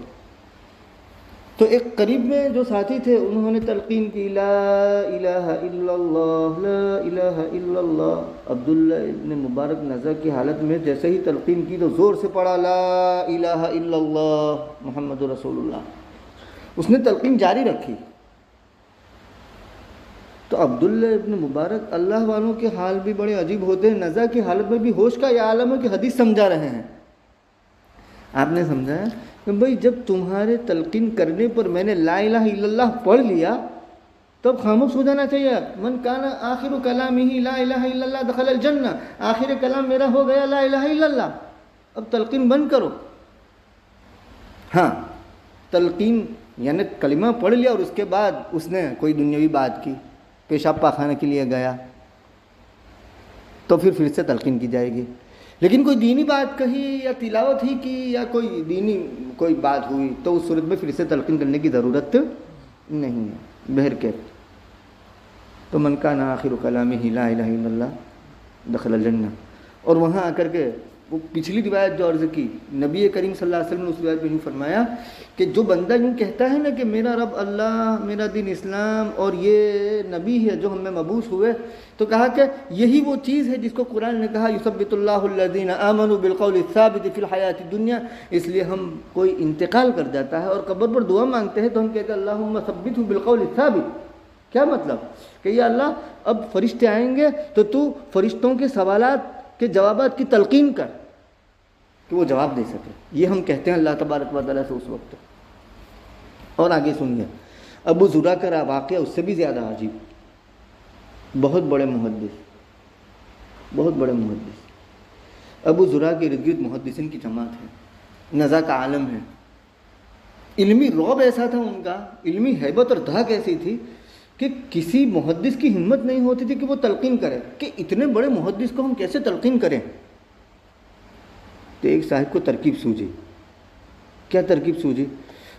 تو ایک قریب میں جو ساتھی تھے انہوں نے تلقین کی، لا الہ الا اللہ لا الہ الا اللہ. عبداللہ ابن مبارک نزع کی حالت میں جیسے ہی تلقین کی تو زور سے پڑھا، لا الہ الا اللہ محمد رسول اللہ. اس نے تلقین جاری رکھی. تو عبداللہ ابن مبارک، اللہ والوں کے حال بھی بڑے عجیب ہوتے ہیں، نزع کی حالت میں بھی ہوش کا یہ عالم ہے کہ حدیث سمجھا رہے ہیں. آپ نے سمجھا ہے کہ بھئی جب تمہارے تلقین کرنے پر میں نے لا الہ الا اللہ پڑھ لیا تب خاموش ہو جانا چاہیے. من کان آخر کلامہ لا الہ الا اللہ دخل الجنہ، آخر کلام میرا ہو گیا لا الہ الا اللہ، اب تلقین بند کرو. ہاں، تلقین یعنی کلمہ پڑھ لیا اور اس کے بعد اس نے کوئی دنیاوی بات کی، پیشاب پاخانے کے لیے گیا، تو پھر سے تلقین کی جائے گی. لیکن کوئی دینی بات کہی یا تلاوت ہی کی یا کوئی دینی کوئی بات ہوئی تو اس صورت میں پھر سے تلقین کرنے کی ضرورت نہیں ہے. بہرکیف تو من کان آخر کلامہ لا الہ الا اللہ دخل الجنہ. اور وہاں آ کر کے وہ پچھلی روایت جو عرض کی، نبی کریم صلی اللہ علیہ وسلم نے اس روایت میں یوں فرمایا کہ جو بندہ یوں کہتا ہے نا کہ میرا رب اللہ، میرا دین اسلام اور یہ نبی ہے جو ہم میں مبعوث ہوئے، تو کہا کہ یہی وہ چیز ہے جس کو قرآن نے کہا یثبت اللہ الذین آمنوا بالقول الثابت فی الحیات الدنیا. اس لیے ہم کوئی انتقال کر جاتا ہے اور قبر پر دعا مانگتے ہیں تو ہم کہتے ہیں اللہم ثبتہ بالقول الثابت. کیا مطلب کہ یا اللہ اب فرشتے آئیں گے تو فرشتوں کے سوالات کے جوابات کی تلقین کر کہ وہ جواب دے سکے. یہ ہم کہتے ہیں اللہ تبارک و تعالیٰ سے اس وقت. اور آگے سنیے، ابو زرع کا واقعہ اس سے بھی زیادہ عجیب. بہت بڑے محدث ابو زرع کے ارد گرد محدثین کی جماعت ہے، نزع کا عالم ہے. علمی رعب ایسا تھا ان کا، علمی ہیبت اور دھاک ایسی تھی کہ کسی محدث کی ہمت نہیں ہوتی تھی کہ وہ تلقین کرے، کہ اتنے بڑے محدث کو ہم کیسے تلقین کریں. تو ایک صاحب کو ترکیب سوجی. کیا ترکیب سوجی؟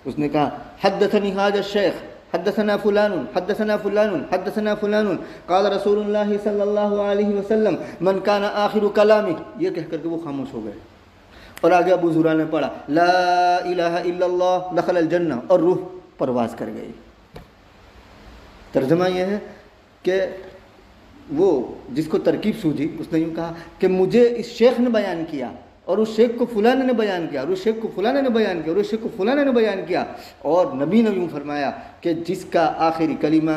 اس نے کہا حدثنی ھذا الشیخ حدثنا فلان حدثنا فلان حدثنا فلان قال رسول اللہ صلی اللہ علیہ وسلم من کان آخر کلامہ. یہ کہہ کر کے وہ خاموش ہو گئے. اور آگے ابو زرع نے پڑھا لا الہ الا اللہ دخل الجنہ، اور روح پرواز کر گئی. ترجمہ یہ ہے کہ وہ جس کو ترکیب سوجی اس نے یوں کہا کہ مجھے اس شیخ نے بیان کیا اور اس شیخ کو فلاں نے بیان کیا اور اس شیخ کو فلاں نے بیان کیا اور اس شیخ کو فلاں نے بیان کیا، اور نبی نے یوں فرمایا کہ جس کا آخری کلمہ،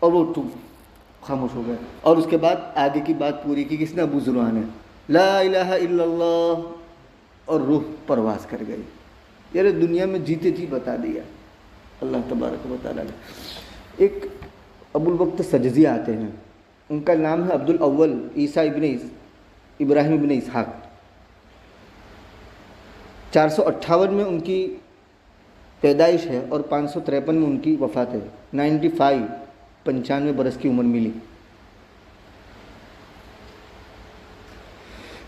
اور وہ خاموش ہو گئے. اور اس کے بعد آگے کی بات پوری کی کس نے؟ ابو زرع نے. لا الہ الا اللہ، اور روح پرواز کر گئی. یار دنیا میں جیتے جی بتا دیا اللہ تبارک و تعالیٰ نے. ایک ابو الوقت سجزی آتے ہیں، ان کا نام ہے عبد الاول عیسیٰ ابن ابراہیم ابن اسحاق. 458 میں ان کی پیدائش ہے اور 553 میں ان کی وفات ہے. 95 برس کی عمر ملی.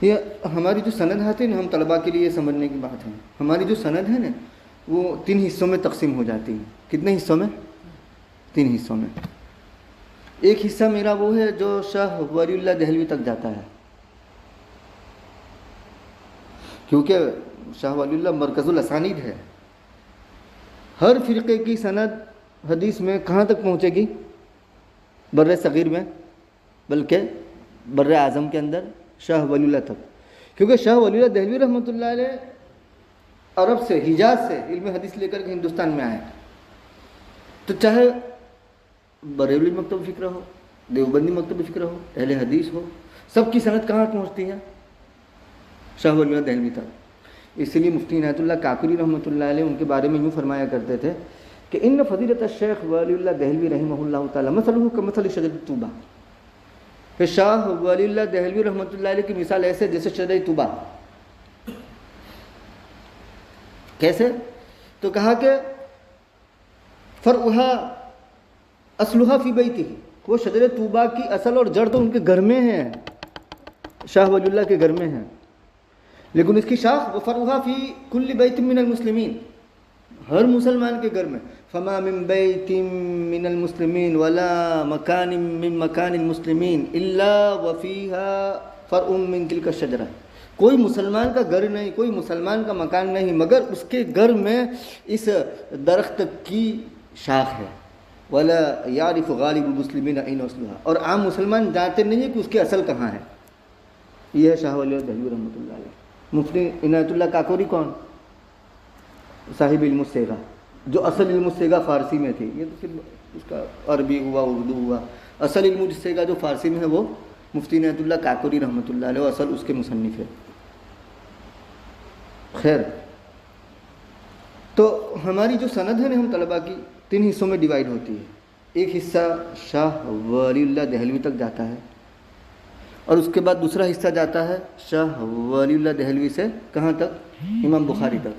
یہ ہماری جو سند آتی ہے نا، ہم طلباء کے لیے یہ سمجھنے کی بات ہے، ہماری جو سند ہے نا وہ 3 حصوں میں تقسیم ہو جاتی ہے. کتنے حصوں میں؟ 3 حصوں میں. ایک حصہ میرا وہ ہے جو شاہ ولی اللہ دہلوی تک جاتا ہے، کیونکہ شاہ ولی اللہ مرکز الاسانید ہے. ہر فرقے کی سند حدیث میں کہاں تک پہنچے گی؟ بر صغیر میں، بلکہ بر اعظم کے اندر شاہ ولی اللہ تک. کیونکہ شاہ ولی اللہ دہلوی رحمۃ اللہ علیہ عرب سے، حجاز سے علم حدیث لے کر کے ہندوستان میں آئے. تو چاہے بریلوی مکتب فکر ہو، دیوبندی مکتب فکر ہو، اہل حدیث ہو، سب کی سند کہاں پہنچتی ہے؟ شاہ ولی اللہ دہلوی تک. اس لیے مفتی عنایت اللہ کاکری رحمۃ اللہ علیہ ان کے بارے میں یوں فرمایا کرتے تھے کہ ان فضیلت الشیخ ولی اللہ دہلوی رحمہ اللہ تعالی مثلہ کمثل شجر طوبہ، کہ شاہ ولی اللہ دہلوی رحمۃ اللہ علیہ کی مثال ایسے جیسے شجر طوبہ. کیسے؟ تو کہا کہ فرعھا اصلھا فی بیتہ، وہ شجر طوبہ کی اصل اور جڑ تو ان کے گھر میں ہے، شاہ ولی اللہ کے گھر میں ہے، لیکن اس کی شاخ وہ فرعھا فی کل بیت من المسلمین، ہر مسلمان کے گھر میں. فما من بیت من المسلمین ولا مکان من مکان المسلمین الا وفیہا فرع من تلک الشجرہ، کوئی مسلمان کا گھر نہیں، کوئی مسلمان کا مکان نہیں مگر اس کے گھر میں اس درخت کی شاخ ہے. ولا یعرف غالب المسلمین این اصلھا، اور عام مسلمان جانتے نہیں ہیں کہ اس کی اصل کہاں ہے. یہ ہے شاہ ولی اللہ دہلوی رحمۃ اللہ علیہ. مفتی عنایت اللہ کاکوری کون؟ صاحب علم الصیغہ، جو اصل علم الصیغہ فارسی میں تھی. یہ تو صرف اس کا عربی ہوا، اردو ہوا. اصل علم الصیغہ جو فارسی میں ہے وہ مفتی عنایت اللہ کاکوری رحمۃ اللہ علیہ، اصل اس کے مصنف ہے. خیر، تو ہماری جو سند ہے نا ہم طلباء کی 3 حصوں میں ڈیوائیڈ ہوتی ہے. ایک حصہ شاہ ولی اللہ دہلوی تک جاتا ہے، اور اس کے بعد دوسرا حصہ جاتا ہے شاہ ولی اللہ دہلوی سے کہاں تک؟ امام بخاری تک.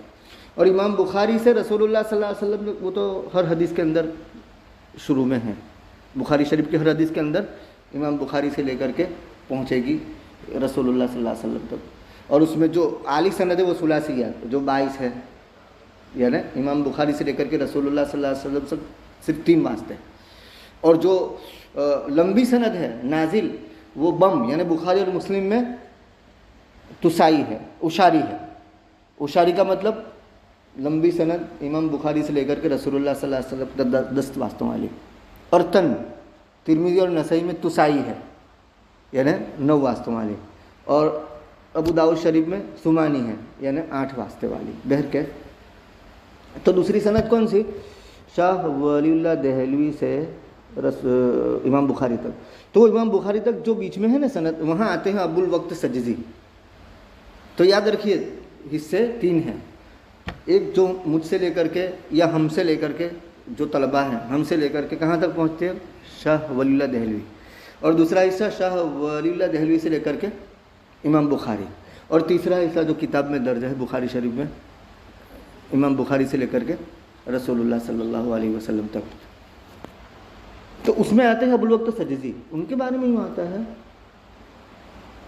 اور امام بخاری سے رسول اللہ صلی اللہ علیہ وسلم، وہ تو ہر حدیث کے اندر شروع میں ہے، بخاری شریف کی ہر حدیث کے اندر امام بخاری سے لے کر کے پہنچے گی رسول اللہ صلی اللہ علیہ وسلم تک. اور اس میں جو اعلی سند ہے وہ ثلاثی ہے، جو 22 ہے، یعنی امام بخاری سے لے کر کے رسول اللہ صلی اللہ علیہ وسلم تک صرف 3 واسطے. اور جو لمبی سند ہے نازل، وہ بم یعنی بخاری اور مسلم میں تسائی ہے، اشاری ہے. اشاری کا مطلب لمبی سند امام بخاری سے لے کر کے رسول اللہ صلی اللہ علیہ وسلم تک 10 واسطوں والی. اور تن ترمذی اور نسائی میں تسائی ہے، یعنی 9 واسطوں والی. اور ابو داؤد شریف میں ثمانی ہے، یعنی 8 واسطے والی. بہرکیف تو دوسری سند کون سی؟ شاہ ولی اللہ دہلوی سے امام بخاری تک. تو امام بخاری تک جو بیچ میں ہے نا سند، وہاں آتے ہیں ابو الوقت سجزی. تو یاد رکھیے حصے 3 ہیں. ایک جو مجھ سے لے کر کے یا ہم سے لے کر کے جو طلباء ہیں ہم سے لے کر کے کہاں تک پہنچتے ہیں؟ شاہ ولی اللہ دہلوی. اور دوسرا حصہ شاہ ولی اللہ دہلوی سے لے کر کے امام بخاری. اور تیسرا حصہ جو کتاب میں درج ہے بخاری شریف میں، امام بخاری سے لے کر کے رسول اللہ صلی اللہ علیہ وسلم تک. تو اس میں آتے ہیں ابو الوقت سجزی. ان کے بارے میں یوں آتا ہے،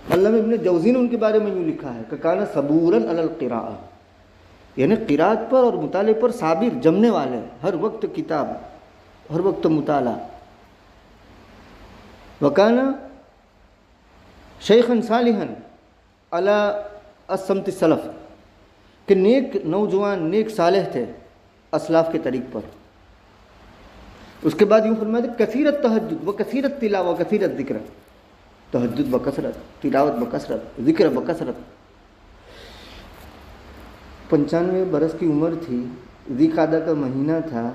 علامہ ابن جوزی نے ان کے بارے میں یوں لکھا ہے کہ کان صبوراً علی القراءۃ، یعنی قرات پر اور مطالعے پر صابر، جمنے والے، ہر وقت کتاب، ہر وقت مطالعہ. وکان شیخا صالحا علی السمت السلف، کہ نیک نوجوان، نیک صالح تھے اسلاف کے طریق پر. اس کے بعد یوں فرمایا تھا کثیرت تہجد و کثیرت تلاوہ و کثیرت ذکر، تہجد بکثرت، تلاوت بکثرت، ذکر بکثرت. 95 برس کی عمر تھی، ذی قعدہ کا مہینہ تھا،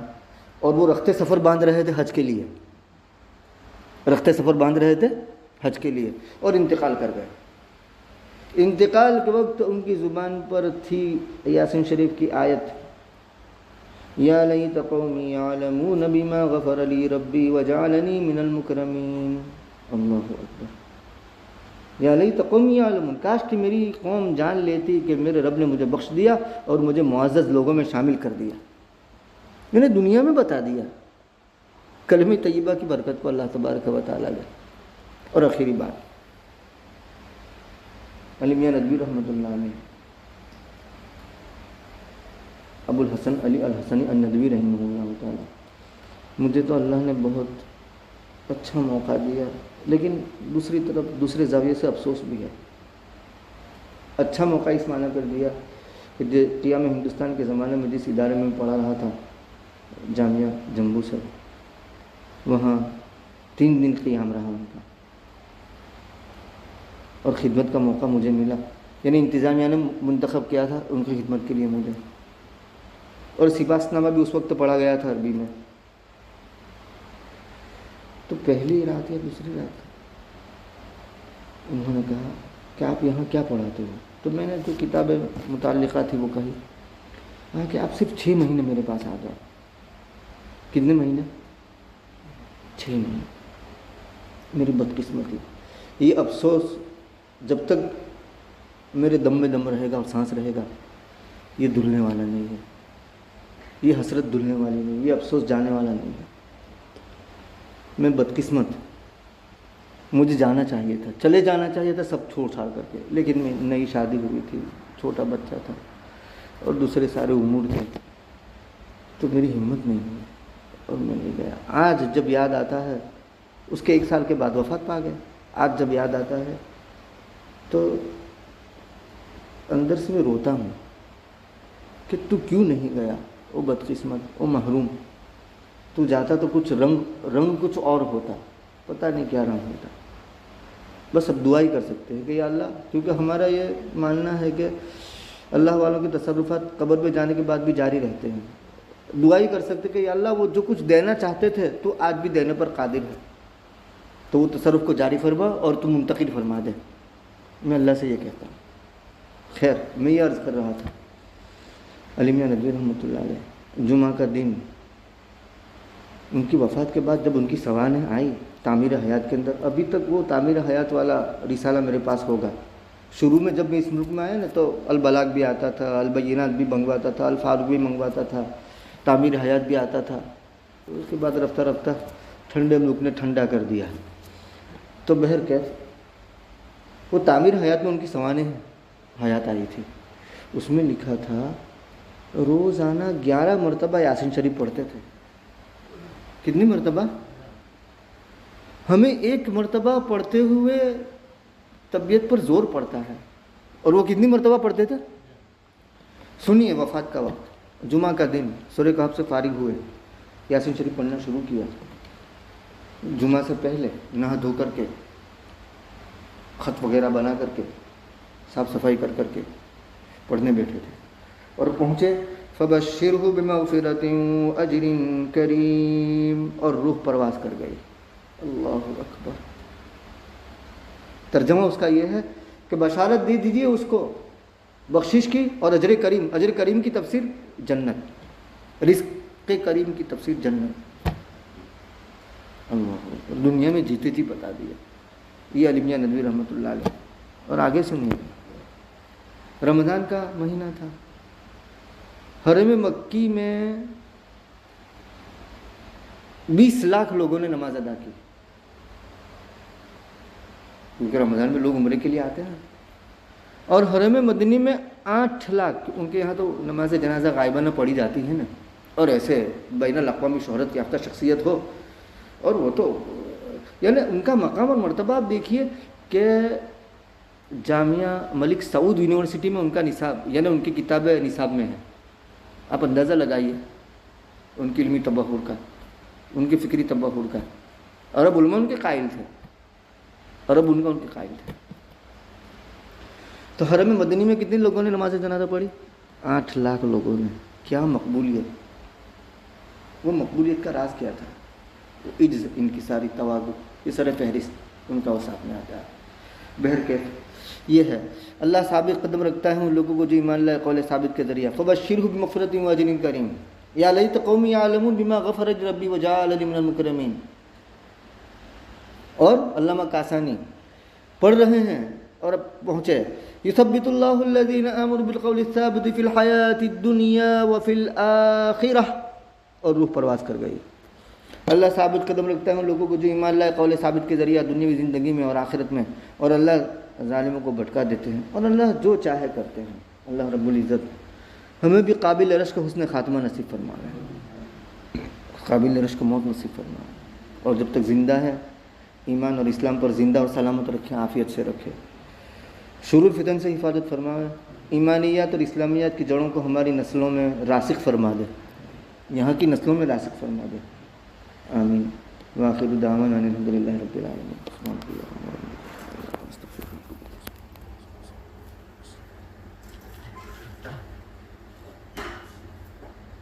اور وہ رخت سفر باندھ رہے تھے حج کے لیے، رخت سفر باندھ رہے تھے حج کے لیے، اور انتقال کر گئے. انتقال کے وقت ان کی زبان پر تھی یاسین شریف کی آیت، یا لیت قومی یعلمون بما غفر لی ربی وجعلنی من المکرمین. اللہ اکبر. یا لیت قومی یعلمون، کاش کہ میری قوم جان لیتی کہ میرے رب نے مجھے بخش دیا اور مجھے معزز لوگوں میں شامل کر دیا، میں نے دنیا میں بتا دیا. کلمہ طیبہ کی برکت کو اللہ تبارک و تعالیٰ لے. اور آخری بات، علی میاں ندوی رحمۃ اللہ علیہ، ابو الحسن علی الحسنی الندوی رحمہ اللہ تعالیٰ، مجھے تو اللہ نے بہت اچھا موقع دیا، لیکن دوسری طرف دوسرے زاویے سے افسوس بھی ہے. اچھا موقع اس معنی کر دیا کہ قیام ہندوستان کے زمانے میں جس ادارے میں پڑھا رہا تھا، جامعہ جمبو سے، وہاں 3 دن قیام رہا ان کا، اور خدمت کا موقع مجھے ملا. یعنی انتظامیہ نے منتخب کیا تھا ان کی خدمت کے لیے مجھے، اور سپاس نامہ بھی اس وقت پڑھا گیا تھا عربی میں. تو پہلی رات یا دوسری رات انہوں نے کہا کہ آپ یہاں کیا پڑھاتے ہو؟ تو میں نے جو کتابیں متعلقہ تھی وہ کہی. کہا کہ آپ صرف 6 مہینے میرے پاس آ جاؤ. کتنے مہینے؟ 6 مہینے. میری بدقسمتی، یہ افسوس جب تک میرے دم میں دم رہے گا اور سانس رہے گا یہ دھلنے والا نہیں ہے، یہ حسرت دھلنے والی نہیں، یہ افسوس جانے والا نہیں ہے. میں بدقسمت، مجھے جانا چاہیے تھا، چلے جانا چاہیے تھا سب چھوڑ چھاڑ کر کے، لیکن میں نئی شادی ہوئی تھی، چھوٹا بچہ تھا اور دوسرے سارے امور تھے، تو میری ہمت نہیں ہوئی اور میں نہیں گیا. آج جب یاد آتا ہے، اس کے 1 سال کے بعد وفات پا گئے، آج جب یاد آتا ہے تو اندر سے میں روتا ہوں کہ تو کیوں نہیں گیا، او بدقسمت، او محروم. تو جاتا تو کچھ رنگ کچھ اور ہوتا، پتہ نہیں کیا رنگ ہوتا. بس اب دعا ہی کر سکتے ہیں کہ یا اللہ، کیونکہ ہمارا یہ ماننا ہے کہ اللہ والوں کے تصرفات قبر میں جانے کے بعد بھی جاری رہتے ہیں. دعا ہی کر سکتے کہ یا اللہ وہ جو کچھ دینا چاہتے تھے تو آج بھی دینے پر قادر ہے، تو وہ تصرف کو جاری فرما اور تو منتقل فرما دے. میں اللہ سے یہ کہتا ہوں. خیر، میں یہ عرض کر رہا تھا، علی میاں ندوی رحمۃ اللہ علیہ، جمعہ کا دن ان کی وفات کے بعد جب ان کی سوانح آئی تعمیر حیات کے اندر، ابھی تک وہ تعمیر حیات والا رسالہ میرے پاس ہوگا. شروع میں جب میں اس ملک میں آیا نا تو البلاغ بھی آتا تھا، البینات بھی منگواتا تھا، الفاروق بھی منگواتا تھا، تعمیر حیات بھی آتا تھا. اس کے بعد رفتہ رفتہ ٹھنڈے ملک نے ٹھنڈا کر دیا. تو بہرکیف وہ تعمیر حیات میں ان کی سوانح حیات آئی تھی، اس میں لکھا تھا روزانہ 11 مرتبہ یاسین شریف پڑھتے تھے. کتنی مرتبہ؟ ہمیں 1 مرتبہ پڑھتے ہوئے طبیعت پر زور پڑتا ہے، اور وہ کتنی مرتبہ پڑھتے تھے؟ سنیے، وفات کا وقت، جمعہ کا دن، سورہ کہف سے فارغ ہوئے، یاسین شریف پڑھنا شروع کیا. جمعہ سے پہلے نہا دھو کر کے، خط وغیرہ بنا کر کے، صاف صفائی کر کر کے پڑھنے بیٹھے تھے، اور پہنچے فَبَشِّرْهُ بِمَغْفِرَةٍ وَأَجْرٍ كَرِيمٍ، اور روح پرواز کر گئی. اللہ اکبر. ترجمہ اس کا یہ ہے کہ بشارت دے دیجئے اس کو بخشش کی اور اجر کریم. اجر کریم کی تفسیر جنت، رزق کریم کی تفسیر جنت. اللہ اکبر. دنیا میں جیتے جی بتا دیا. یہ علی میاں ندوی رحمۃ اللہ علیہ. اور آگے سنیے، رمضان کا مہینہ تھا، حرم مکی میں 20 لاکھ لوگوں نے نماز ادا کی، کیونکہ رمضان میں لوگ عمرے کے لیے آتے ہیں. اور حرم مدنی میں 8 لاکھ، ان کے یہاں تو نماز جنازہ غائبانہ پڑھی جاتی ہے نا، اور ایسے بین الاقوامی شہرت یافتہ شخصیت ہو، اور وہ تو یعنی ان کا مقام اور مرتبہ. آپ دیکھیے کہ جامعہ ملک سعود یونیورسٹی میں ان کا نصاب، یعنی ان کی کتابیں نصاب میں ہیں. آپ اندازہ لگائیے ان کی علمی تبحر کا، ان کی فکری تبحر کا. عرب علماء ان کے قائل تھے، عرب ان کے قائل تھے. تو حرم مدنی میں کتنے لوگوں نے نماز جنازہ پڑھی؟ 8 لاکھ لوگوں نے. کیا مقبولیت! وہ مقبولیت کا راز کیا تھا؟ عجز، انکساری، تواضع، یہ سر فہرست ان کا وہ ساتھ میں آتا ہے. بہرکیف یہ ہے، اللہ ثابت قدم رکھتا ہے ان لوگوں کو جو ایمان لائے قول ثابت کے ذریعہ. فبشرہ بمغفرۃ واجر کریم یا لیت قومی یعلمون بما غفر ربی وجعلنی من المکرمین. اور علامہ کاسانی پڑھ رہے ہیں اور اب پہنچے یثبت اللہ الذین آمنوا بالقول الثابت فی الحیاۃ الدنیا وفی الآخرہ، اور روح پرواز کر گئی. اللہ ثابت قدم رکھتا ہے ان لوگوں کو جو ایمان لائے قول ثابت کے ذریعہ دنیاوی زندگی میں اور آخرت میں، اور اللہ ظالموں کو بھٹکا دیتے ہیں، اور اللہ جو چاہے کرتے ہیں. اللہ رب العزت ہمیں بھی قابل رشک حسن خاتمہ نصیب فرمائے، قابل رشک موت نصیب فرمائے، اور جب تک زندہ ہے ایمان اور اسلام پر زندہ اور سلامت رکھے، عافیت سے رکھے. شرور فتن سے حفاظت فرمائے، ایمانیات اور اسلامیات کی جڑوں کو ہماری نسلوں میں راسخ فرما دے، یہاں کی نسلوں میں راسخ فرما دے. آمین. وآخر دعوانا ان الحمد للہ رب العالمین.